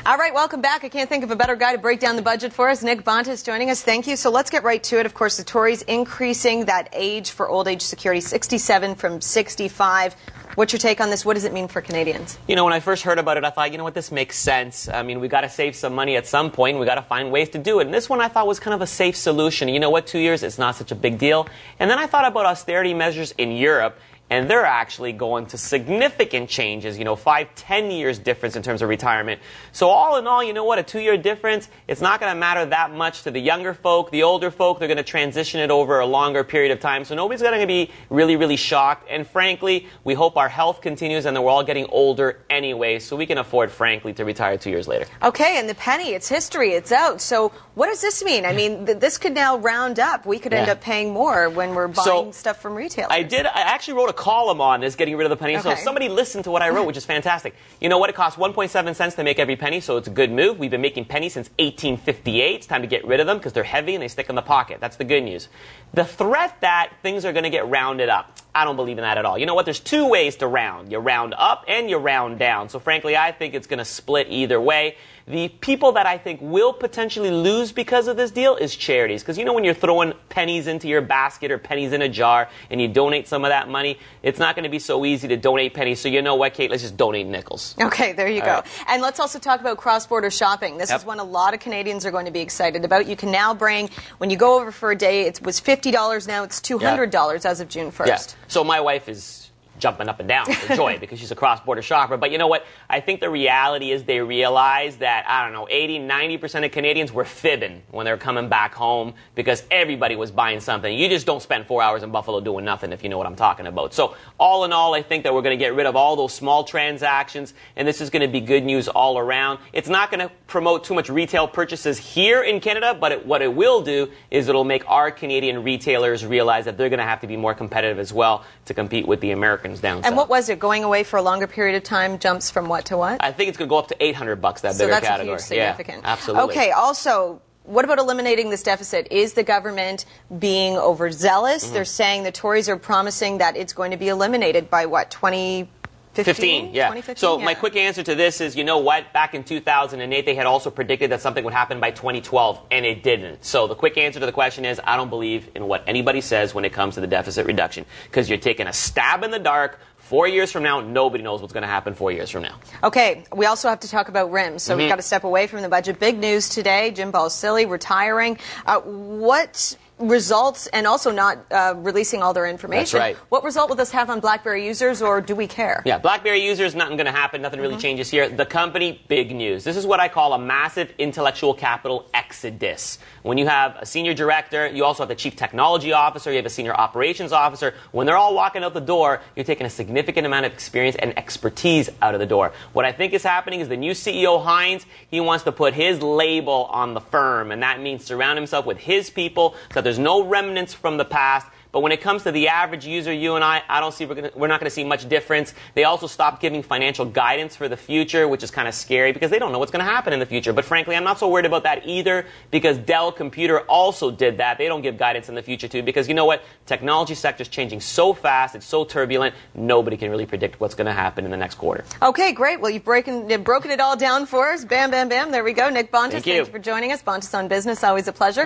All right, welcome back. I can't think of a better guy to break down the budget for us. Nick Bontis joining us. Thank you. So let's get right to it. Of course, the Tories increasing that age for old age security, 67 from 65. What's your take on this? What does it mean for Canadians? You know, when I first heard about it, I thought, you know what, this makes sense. I mean, we got to save some money at some point. We got to find ways to do it. And this one I thought was kind of a safe solution. You know what, 2 years, it's not such a big deal. And then I thought about austerity measures in Europe. And they're actually going to significant changes, 5-10 years difference in terms of retirement. So all in all, you know what, a 2-year difference, it's not going to matter that much to the younger folk. The older folk, they're going to transition it over a longer period of time. So nobody's going to be really, really shocked. And frankly, we hope our health continues and that we're all getting older anyway. So we can afford, frankly, to retire 2 years later. Okay, and the penny, it's history, it's out. So what does this mean? I mean, this could now round up. We could end up paying more when we're buying stuff from retailers. I actually wrote a column on this, getting rid of the penny. Okay. So somebody listened to what I wrote, which is fantastic. You know what? It costs 1.7 cents to make every penny, so it's a good move. We've been making pennies since 1858. It's time to get rid of them because they're heavy and they stick in the pocket. That's the good news. The threat that things are going to get rounded up, I don't believe in that at all. You know what? There's two ways to round. You round up and you round down. So frankly, I think it's going to split either way. The people that I think will potentially lose because of this deal is charities. Because you know when you're throwing pennies into your basket or pennies in a jar and you donate some of that money, it's not going to be so easy to donate pennies. So you know what, Kate, let's just donate nickels. Okay, there you go. Right. And let's also talk about cross-border shopping. This is one a lot of Canadians are going to be excited about. You can now bring, when you go over for a day, it was $50, now it's $200 as of June 1st. Yeah. So my wife is jumping up and down for joy because she's a cross-border shopper. But you know what? I think the reality is they realize that, 80-90% of Canadians were fibbing when they're coming back home because everybody was buying something. You just don't spend 4 hours in Buffalo doing nothing, if you know what I'm talking about. So all in all, I think that we're going to get rid of all those small transactions, and this is going to be good news all around. It's not going to promote too much retail purchases here in Canada, but what it will do is it'll make our Canadian retailers realize that they're going to have to be more competitive as well to compete with the Americans down south. And what was it? Going away for a longer period of time jumps from what to what? I think it's going to go up to $800, that bigger category. So that's a huge significant. Yeah, absolutely. Okay, also, what about eliminating this deficit? Is the government being overzealous? They're saying the Tories are promising that it's going to be eliminated by what, 2015? Yeah. So my quick answer to this is, you know what? Back in 2008, they had also predicted that something would happen by 2012, and it didn't. So the quick answer to the question is, I don't believe in what anybody says when it comes to the deficit reduction, because you're taking a stab in the dark. 4 years from now, nobody knows what's going to happen 4 years from now. Okay, we also have to talk about RIMS. So we've got to step away from the budget. Big news today, Jim Balsillie retiring. What results, and also not releasing all their information. That's right. What result will this have on BlackBerry users, or do we care? Yeah, BlackBerry users, nothing going to happen. Nothing really changes here. The company, big news. This is what I call a massive intellectual capital exodus. When you have a senior director, you also have the chief technology officer, you have a senior operations officer. When they're all walking out the door, you're taking a significant amount of experience and expertise out of the door. What I think is happening is the new CEO, Hines, he wants to put his label on the firm, and that means surround himself with his people so that there's no remnants from the past. But when it comes to the average user, you and I don't see we're not going to see much difference. They also stopped giving financial guidance for the future, which is kind of scary because they don't know what's going to happen in the future. But frankly, I'm not so worried about that either because Dell Computer also did that. They don't give guidance in the future too because you know what? Technology sector is changing so fast, it's so turbulent, nobody can really predict what's going to happen in the next quarter. Okay, great. Well, you've broken it all down for us. Bam, bam, bam. There we go. Nick Bontis, thank you for joining us. Bontis on Business, always a pleasure.